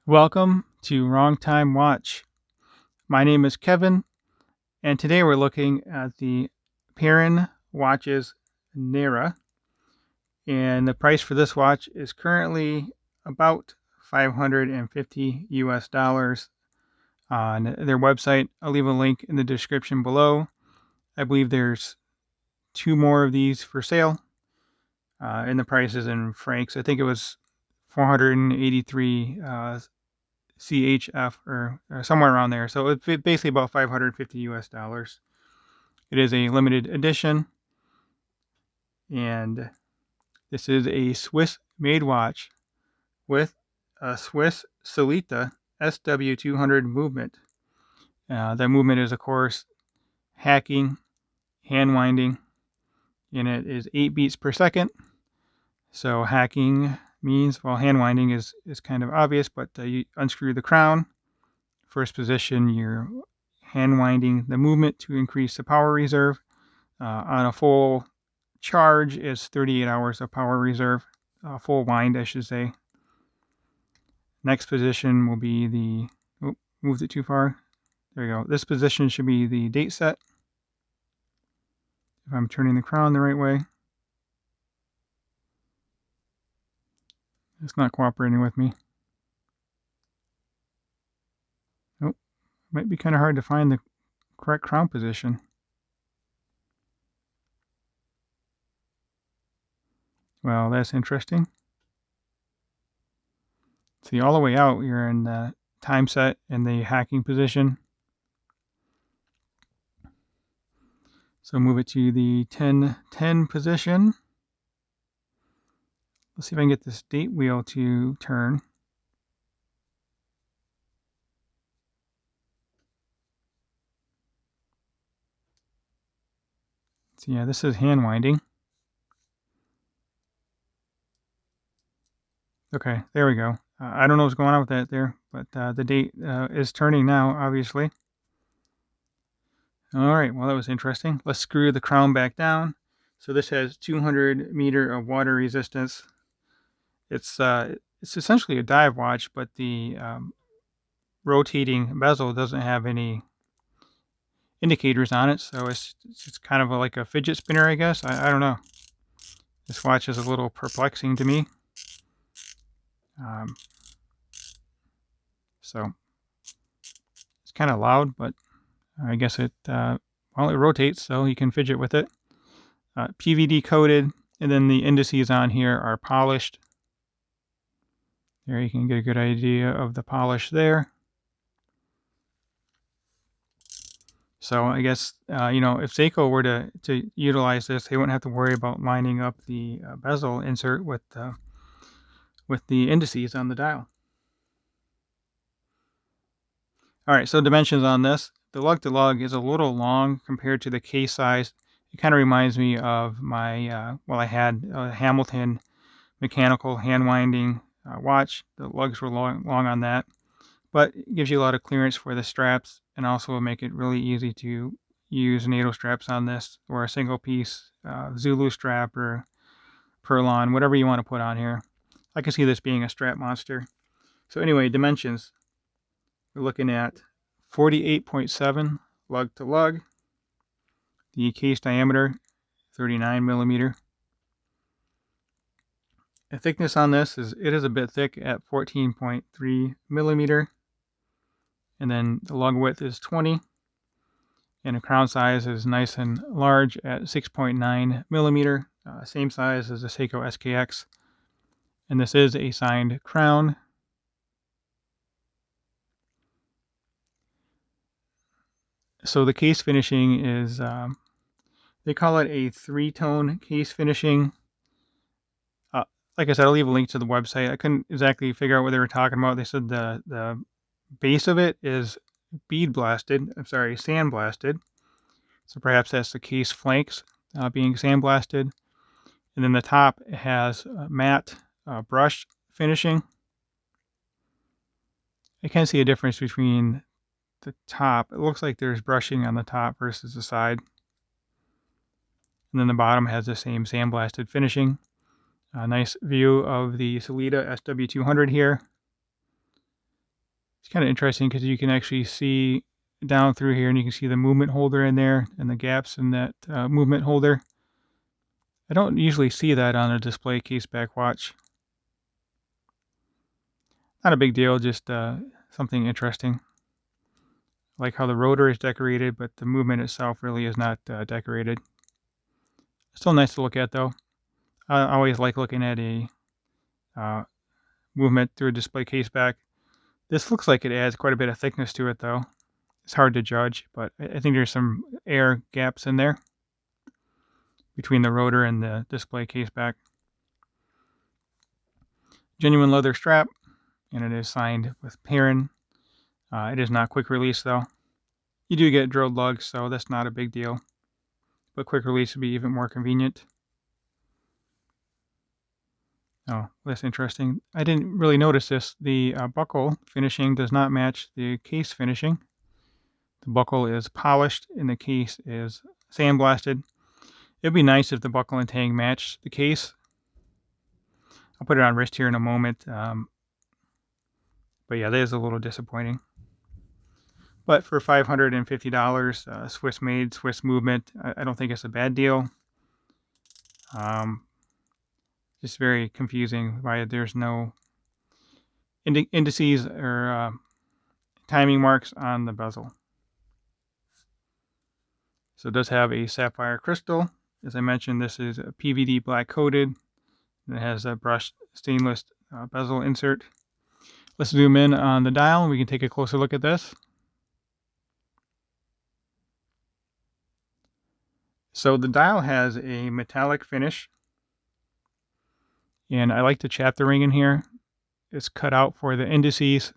Welcome to Wrong Time Watch. My name is Kevin, and today we're looking at the Peren watches Nera, and the price for this watch is currently about $550 US on their website. I'll leave a link in the description below. I believe there's two more of these for sale, and the price is in francs. I think it was 483 CHF or somewhere around there. So it's basically about 550 US. It is a limited edition, and this is a Swiss made watch with a Swiss Solita SW200 movement. That movement is, of course, hacking, hand winding, and it is 8 beats per second. So hacking means, well, hand winding is kind of obvious, but you unscrew the crown. First position, you're hand winding the movement to increase the power reserve. On a full charge is 38 hours of power reserve, full wind, I should say. Next position will be the, moved it too far. There you go. This position should be the date set. If I'm turning the crown the right way. It's not cooperating with me. Nope. Might be kind of hard to find the correct crown position. Well, that's interesting. See, all the way out, you're in the time set in the hacking position. So move it to the 10:10 position. Let's see if I can get this date wheel to turn. So yeah, this is hand winding. Okay, there we go. I don't know what's going on with that there, but the date is turning now, obviously. All right, well, that was interesting. Let's screw the crown back down. So this has 200 meter of water resistance. It's essentially a dive watch, but the rotating bezel doesn't have any indicators on it, so it's kind of like a fidget spinner, I guess. I don't know. This watch is a little perplexing to me. So it's kind of loud, but I guess it rotates, so you can fidget with it. PVD coated, and then the indices on here are polished. There you can get a good idea of the polish there. So I guess, if Seiko were to utilize this, they wouldn't have to worry about lining up the bezel insert with the indices on the dial. All right, so dimensions on this. The lug-to-lug is a little long compared to the case size. It kind of reminds me of my, I had a Hamilton mechanical hand winding watch. The lugs were long on that, but it gives you a lot of clearance for the straps, and also will make it really easy to use NATO straps on this, or a single piece Zulu strap or Perlon, whatever you want to put on here. I can see this being a strap monster. So anyway, dimensions. We're looking at 48.7 lug to lug. The case diameter, 39 millimeter. The thickness on this is a bit thick at 14.3 millimeter. And then the lug width is 20. And the crown size is nice and large at 6.9 millimeter. Same size as the Seiko SKX. And this is a signed crown. So the case finishing is, they call it a 3-tone case finishing. Like I said, I'll leave a link to the website. I couldn't exactly figure out what they were talking about. They said the base of it is sandblasted. So perhaps that's the case flanks being sandblasted. And then the top has matte brush finishing. I can see a difference between the top. It looks like there's brushing on the top versus the side. And then the bottom has the same sandblasted finishing. A nice view of the Solita SW200 here. kind of interesting because you can actually see down through here, and you can see the movement holder in there and the gaps in that movement holder. I don't usually see that on a display case back watch. Not a big deal, just something interesting. I like how the rotor is decorated, but the movement itself really is not decorated. Still nice to look at, though. I always like looking at a movement through a display case back. This looks like it adds quite a bit of thickness to it, though. It's hard to judge, but I think there's some air gaps in there between the rotor and the display case back. Genuine leather strap, and it is signed with Peren. It is not quick release, though. You do get drilled lugs, so that's not a big deal. But quick release would be even more convenient. Oh, that's interesting. I didn't really notice this. The buckle finishing does not match the case finishing. The buckle is polished and the case is sandblasted. It'd be nice if the buckle and tang matched the case. I'll put it on wrist here in a moment. But yeah, that is a little disappointing. But for $550, Swiss made, Swiss movement, I don't think it's a bad deal. Just very confusing why there's no indices or timing marks on the bezel. So it does have a sapphire crystal. As I mentioned, this is a PVD black coated. It has a brushed stainless bezel insert. Let's zoom in on the dial and we can take a closer look at this. So the dial has a metallic finish. And I like the chapter ring in here. It's cut out for the indices.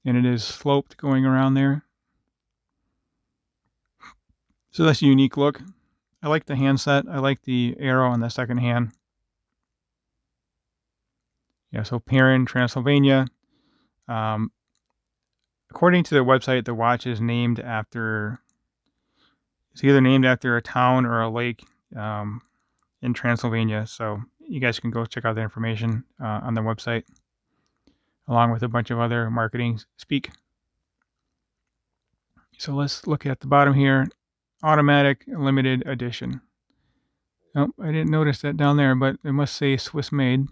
And it is sloped going around there. So that's a unique look. I like the handset. I like the arrow on the second hand. Yeah, so Peren, Transylvania. According to their website, the watch is named after, it's either named after a town or a lake in Transylvania. So you guys can go check out the information on their website, along with a bunch of other marketing speak. So let's look at the bottom here. Automatic limited edition. Oh, I didn't notice that down there, but it must say Swiss made.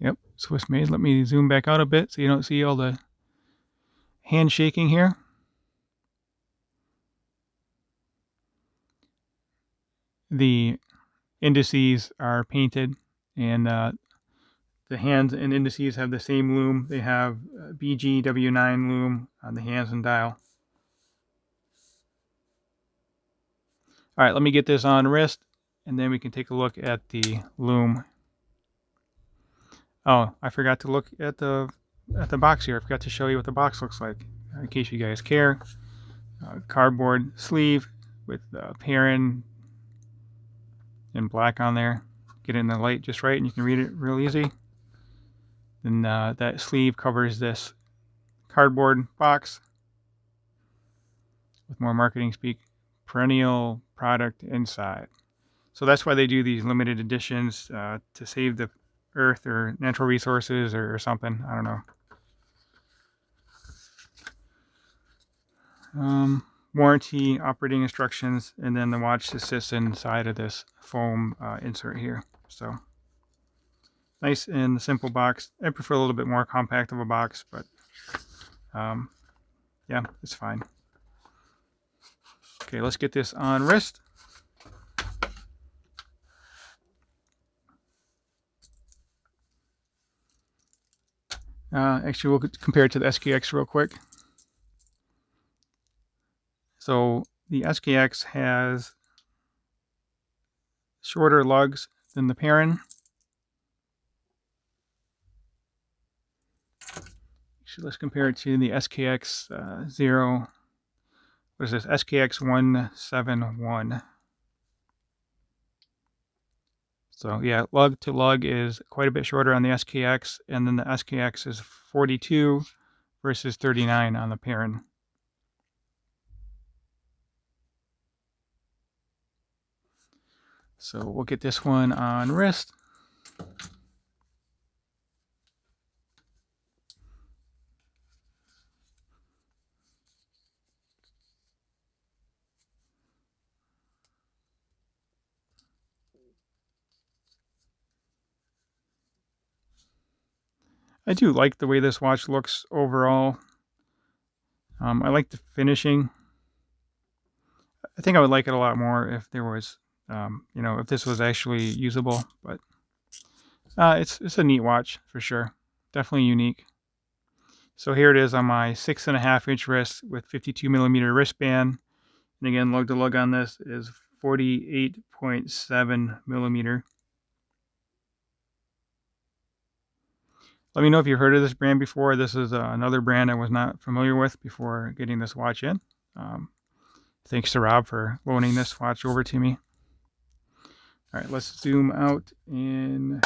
Yep, Swiss made. Let me zoom back out a bit so you don't see all the hand shaking here. The indices are painted, and the hands and indices have the same loom. They have BGW9 loom on the hands and dial. All right, let me get this on wrist, and then we can take a look at the loom. Oh, I forgot to look at the box here. I forgot to show you what the box looks like, in case you guys care. Cardboard sleeve with Peren in black on there. Get it in the light just right, and you can read it real easy. Then that sleeve covers this cardboard box with more marketing speak. Perennial product inside. So that's why they do these limited editions to save the earth or natural resources or something. I don't know. Warranty, operating instructions, and then the watch that sits inside of this foam insert here. So nice and simple box. I prefer a little bit more compact of a box, but yeah, it's fine. Okay, let's get this on wrist. Actually, we'll compare it to the SKX real quick. So the SKX has shorter lugs than the Peren. Actually, let's compare it to the SKX 0. What is this? SKX 171. So yeah, lug to lug is quite a bit shorter on the SKX, and then the SKX is 42 versus 39 on the Peren. So we'll get this one on wrist. I do like the way this watch looks overall. I like the finishing. I think I would like it a lot more if there was, if this was actually usable. But it's a neat watch for sure. Definitely unique. So here it is on my 6.5-inch wrist with 52 millimeter wristband. And again, lug to lug on this is 48.7 millimeter. Let me know if you've heard of this brand before. This is another brand I was not familiar with before getting this watch in. Thanks to Rob for loaning this watch over to me. All right, let's zoom out and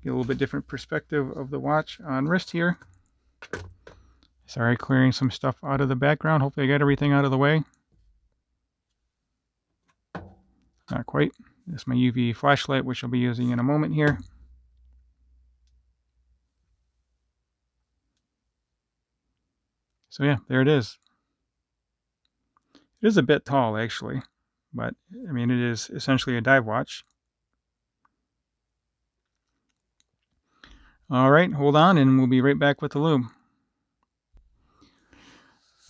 get a little bit different perspective of the watch on wrist here. Sorry, clearing some stuff out of the background. Hopefully I got everything out of the way. Not quite. This is my UV flashlight, which I'll be using in a moment here. So yeah, there it is. It is a bit tall, actually, but I mean, it is essentially a dive watch. All right, hold on, and we'll be right back with the loom.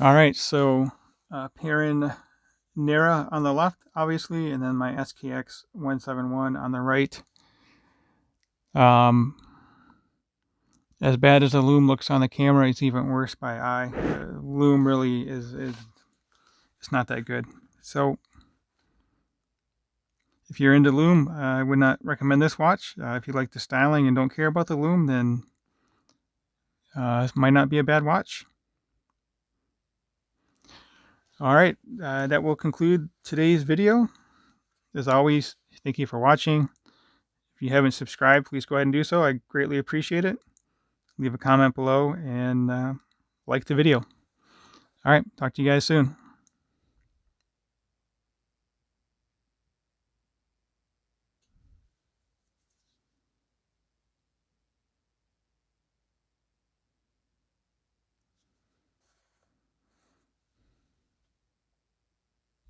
All right, so Peren Nera on the left, obviously, and then my SKX 171 on the right. As bad as the loom looks on the camera, it's even worse by eye. The loom really is it's not that good. So if you're into loom, I would not recommend this watch. If you like the styling and don't care about the loom, then this might not be a bad watch. All right, that will conclude today's video. As always, thank you for watching. If you haven't subscribed, please go ahead and do so. I greatly appreciate it. Leave a comment below and like the video. All right, talk to you guys soon.